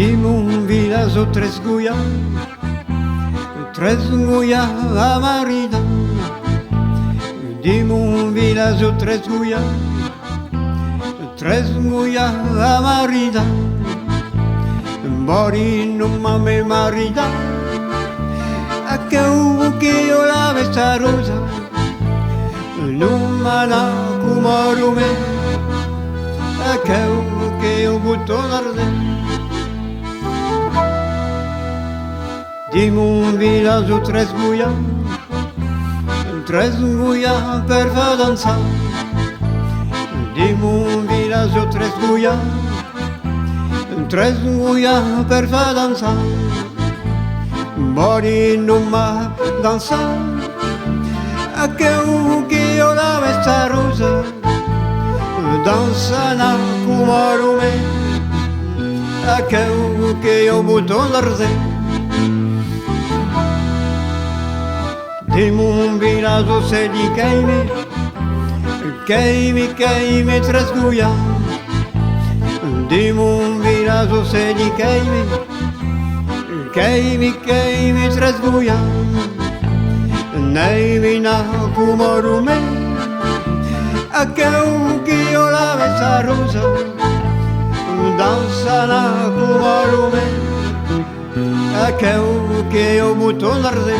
De mon village au Tresgouya a marida. De mon village au Tresgouya a marida. Mori numa me marida. Aqueu que eu la Vesta Roge numa na kumarume. Aqueu que eu botão arde. De mon village au Tresgouya per fa dansa. De mon village au Tresgouya per fa dansa. Mori numa dansa. Aqueu que eu la Vesta Roge dansa na kumarume. Aqueu que eu botão arde. De mon village au Sedi Keime Tresgouya. De mon village au Sedi Keime Tresgouya. Neimi na kumarume. Aqueu que eu la Vesta Roge dansa na kumarume. Aqueu que eu botão arde.